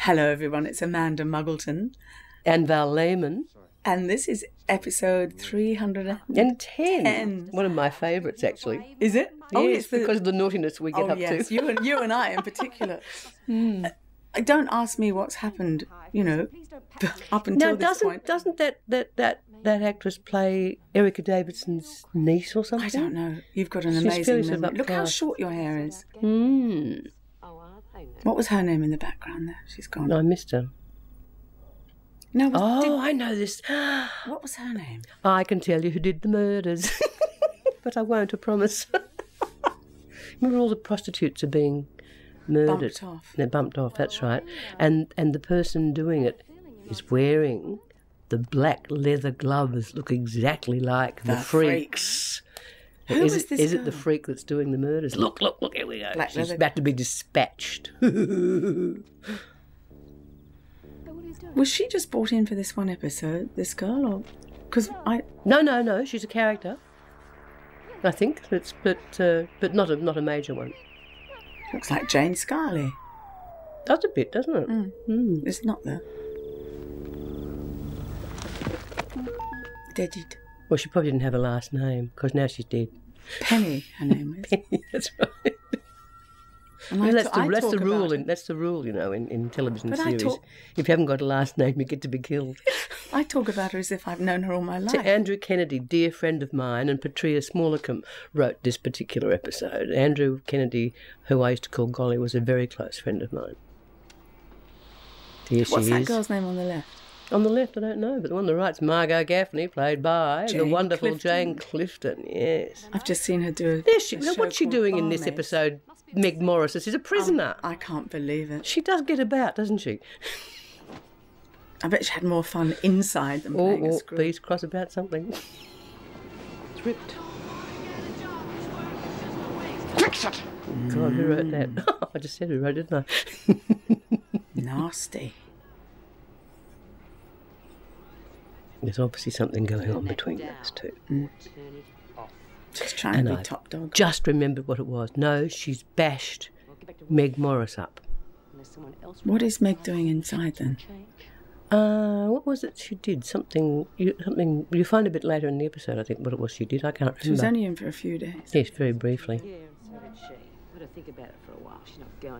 Hello everyone, it's Amanda Muggleton. And Val Lehman. And this is episode 310. One of my favourites, actually. Is it? Yes, because of the naughtiness we get up to. You and I in particular. Don't ask me what's happened, up until this point. Doesn't that actress play Erica Davidson's niece or something? I don't know. You've got an amazing memory. Look how short your hair is. What was her name in the background there? She's gone. I missed her. No. I know this. What was her name? I can tell you who did the murders. But I won't, I promise. Remember all the prostitutes are being murdered. Bumped off. They're bumped off, that's right. And the person doing it is wearing the black leather gloves that look exactly like the freaks. Is it the freak that's doing the murders? Look, here we go. She's about to be dispatched. Was she just brought in for this one episode, this girl, or because No. She's a character. I think, but not a major one. Looks like Jane Scarley. Does a bit, doesn't it? It's not though. Dead. Well, she probably didn't have a last name because now she's dead. Penny, her name is. Penny, that's right. That's the rule. That's the rule, in television series. If you haven't got a last name, you get to be killed. I talk about her as if I've known her all my life. To Andrew Kennedy, dear friend of mine, and Patria Smallacombe wrote this particular episode. Andrew Kennedy, who I used to call Golly, was a very close friend of mine. What's that girl's name on the left? On the left, I don't know, but the one on the right's Margot Gaffney, played by the wonderful Clifton. Jane Clifton. Yes, I've just seen her do what's she doing in this episode? Meg Morris. She's a prisoner. I can't believe it. She does get about, doesn't she? I bet she had more fun inside than playing a screw. Please cross about something. It's ripped. Fix it! God, who wrote that? I just said who wrote it, didn't I? Nasty. There's obviously something going on between those two. She's trying to be top dog. Just remembered what it was. No, she's bashed Meg Morris up. What is Meg doing inside then? What was it she did? Something you find a bit later in the episode, I think, what it was she did. I can't remember. She was only in for a few days. Yes, very briefly.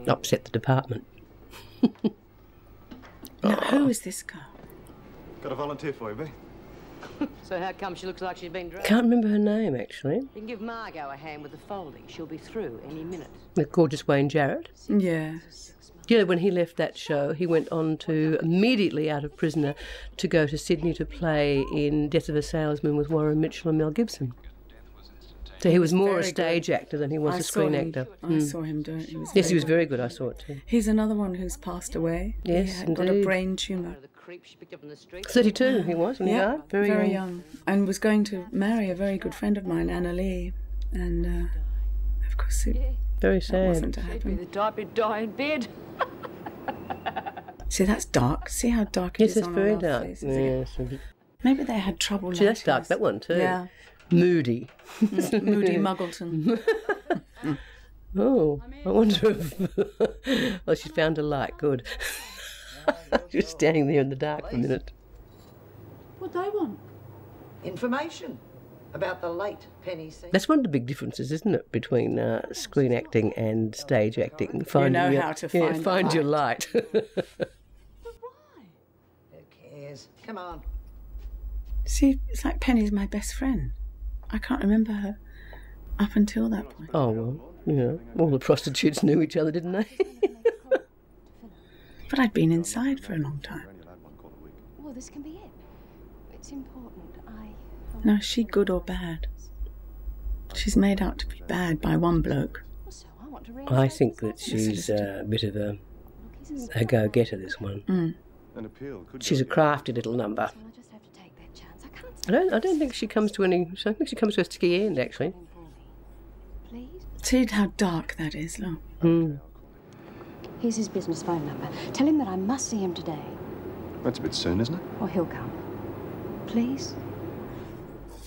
Upset the department. Now, who is this girl? Got a volunteer for you, Bea? So how come she looks like she's been dragged? Can't remember her name, actually. You can give Margot a hand with the folding. She'll be through any minute. The gorgeous Wayne Jarrett. Yes. Yeah, when he left that show, he went on to, immediately out of Prisoner, to go to Sydney to play in Death of a Salesman with Warren Mitchell and Mel Gibson. So he was more a stage actor than he was a screen actor. I saw him do it. He was very good. I saw it too. He's another one who's passed away. Yes, he had indeed. got a brain tumour. 32 he was, wasn't he? Yeah, Very young. And was going to marry a very good friend of mine, Anna Lee. And, of course, very sad. Wasn't to She'd be happen. the type who'd die in bed. See, that's dark. See how dark it is Yes, it's on very our dark. faces? Yes. Maybe they had trouble. See, that's dark, that one too. Yeah. Moody. Moody Muggleton. Oh, I wonder if... well, she found a light. Good. She was standing there in the dark for a minute. What they want? Information about the late Penny C. That's one of the big differences, isn't it, between screen acting and stage acting? How to find your light. But why? Who cares? Come on. See, it's like Penny's my best friend. I can't remember her up until that point. Oh, well, all the prostitutes knew each other, didn't they? But I'd been inside for a long time. Well, this can be it. It's important. Now, is she good or bad? She's made out to be bad by one bloke. So I want to I think that she's a bit of a go-getter, this one. An appeal could She's a crafty little number. I'll just have to take that chance. I can't. I don't think she comes to any... I think she comes to a sticky end, actually. Please. See how dark that is, look. Here's his business phone number. Tell him that I must see him today, That's a bit soon, isn't it? or he'll come. Please.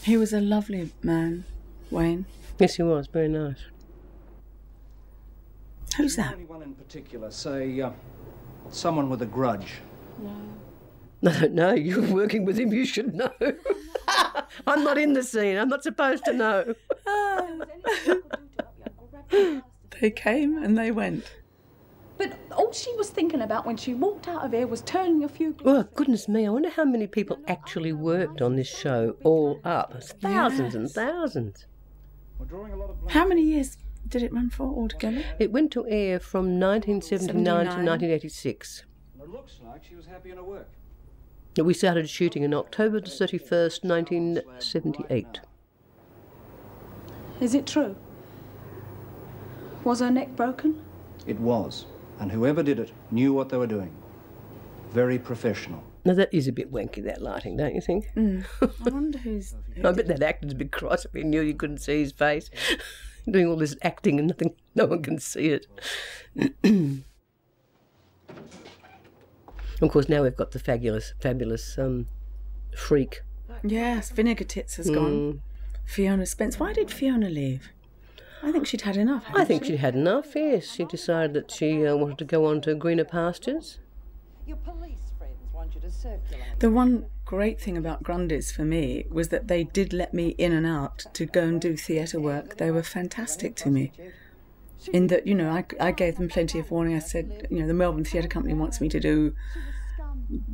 He was a lovely man, Wayne. Yes, he was. Very nice. Who's that? Anyone in particular, say, Someone with a grudge. I don't know. You're working with him. You should know. I'm not in the scene. I'm not supposed to know. They came and they went. But all she was thinking about when she walked out of here was turning a few... Oh, goodness me. I wonder how many people actually worked on this show all up. It's thousands and thousands. How many years did it run for altogether? It went to air from 1979 to 1986. It looks like she was happy in her work. We started shooting on October the 31st, 1978. Is it true? Was her neck broken? It was. And whoever did it knew what they were doing. Very professional. Now, that is a bit wanky, that lighting, don't you think? I wonder who's... I bet that actor's a bit cross if he knew you couldn't see his face. Doing all this acting and no one can see it. Of course, now we've got the fabulous freak. Yes, Vinegar Tits has gone. Fiona Spence. Why did Fiona leave? I think she'd had enough. I think she'd had enough, yes. She decided that she wanted to go on to greener pastures. Your police friends want you to circulate. The one great thing about Grundy's for me was that they did let me in and out to go and do theatre work. They were fantastic to me. In that, you know, I gave them plenty of warning. I said, you know, the Melbourne Theatre Company wants me to do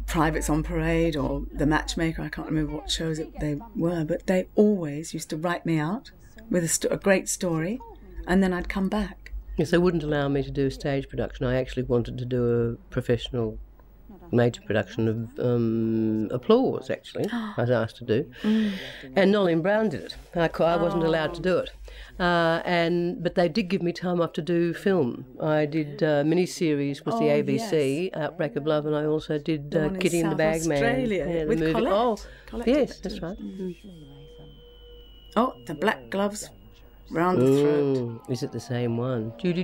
Privates on Parade or The Matchmaker. I can't remember what shows they were, but they always used to write me out with a great story, and then I'd come back. Yes, they wouldn't allow me to do a stage production. I actually wanted to do a professional major production of Applause, actually, I was asked to do. And Nolene Brown did it. I wasn't allowed to do it. But they did give me time off to do film. I did a mini-series with the ABC, Outbreak of Love, and I also did Kitty and the Bagman. Australia, yeah, the with movie. Colette. Oh, Colette yes, did it that's right. Oh, the black gloves round the throat. Is it the same one? Maybe I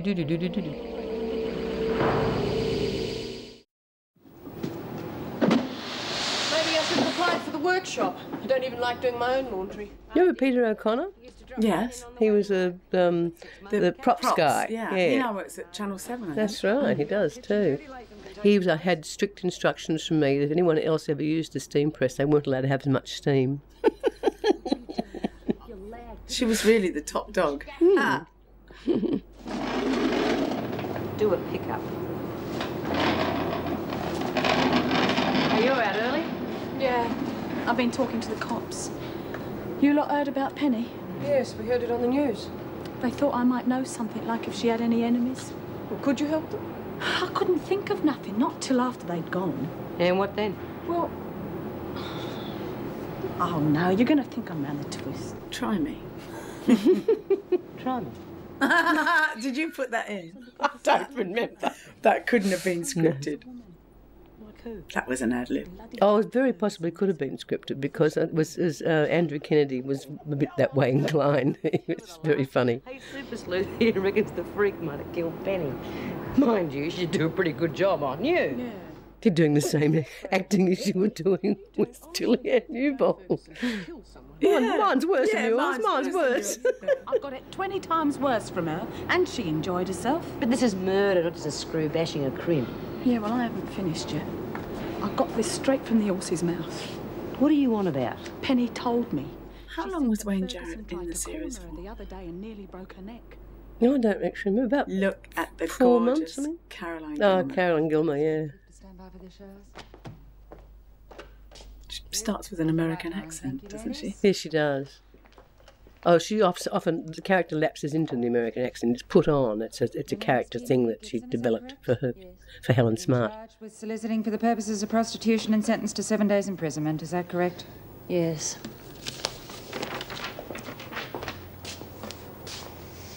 should have applied for the workshop. I don't even like doing my own laundry. You remember Peter O'Connor? Yes. He was the props guy. Yeah. He now works at Channel 7, I That's think. right, he does too. He had strict instructions from me that if anyone else ever used a steam press, they weren't allowed to have as much steam. She was really the top dog. Do a pickup. Are you out early? Yeah. I've been talking to the cops. You lot heard about Penny? Yes, we heard it on the news. They thought I might know something, like if she had any enemies. Well, could you help them? I couldn't think of nothing, not till after they'd gone. And what then? Well... Oh, no, you're going to think I'm round the twist. Try me. Try me. Did you put that in? I don't remember. That couldn't have been scripted. Like who? That was an ad-lib. Oh, it very possibly could have been scripted because it was Andrew Kennedy was a bit that way inclined. It's very funny. Hey, Super Sleuth here reckons the freak might have killed Penny. Mind you, she'd do a pretty good job on you. Yeah. You're doing the same acting as you were doing with Julianne Newbold. Yeah. Mine's worse than Yeah, yours. Mine's than worse. yours. I got it 20 times worse from her, and she enjoyed herself. But this is murder, not just a screw bashing a crimp. Yeah, well, I haven't finished yet. I got this straight from the horse's mouth. What are you on about? Penny told me. How She long said was that Wayne Ferguson Jarrett tried in the to series corner her for? the other day and nearly broke her neck. No, I don't actually remember. About Look at the 4 months, gorgeous something? Caroline Oh, Gilmer. Carolyn Gilmer, yeah. Stand by for the shows. She starts with an American accent, doesn't she? Yes, she does. Oh, she often the character lapses into the American accent. It's put on. It's a character thing that she developed for Helen Smart. Charged with soliciting for the purposes of prostitution and sentenced to 7 days imprisonment. Is that correct? Yes.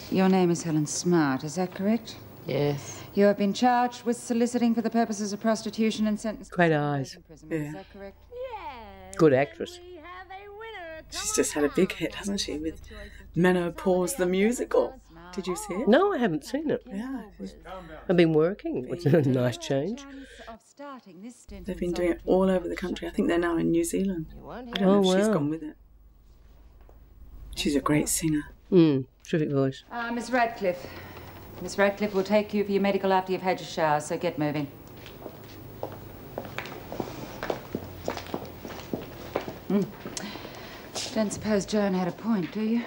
Your name is Helen Smart. Is that correct? Yes. You have been charged with soliciting for the purposes of prostitution and sentenced to Great 7 eyes. days imprisonment. Is Yeah. that correct? Good actress. She's just had a big hit, hasn't she, with Menopause the Musical. Did you see it? No, I haven't seen it. Yeah. I've been working. It's a nice change. They've been doing it all over the country. I think they're now in New Zealand. I don't know if she's gone with it. She's a great singer. Terrific voice. Miss Radcliffe. Miss Radcliffe will take you for your medical after you've had your shower, so get moving. Don't suppose Joan had a point, do you?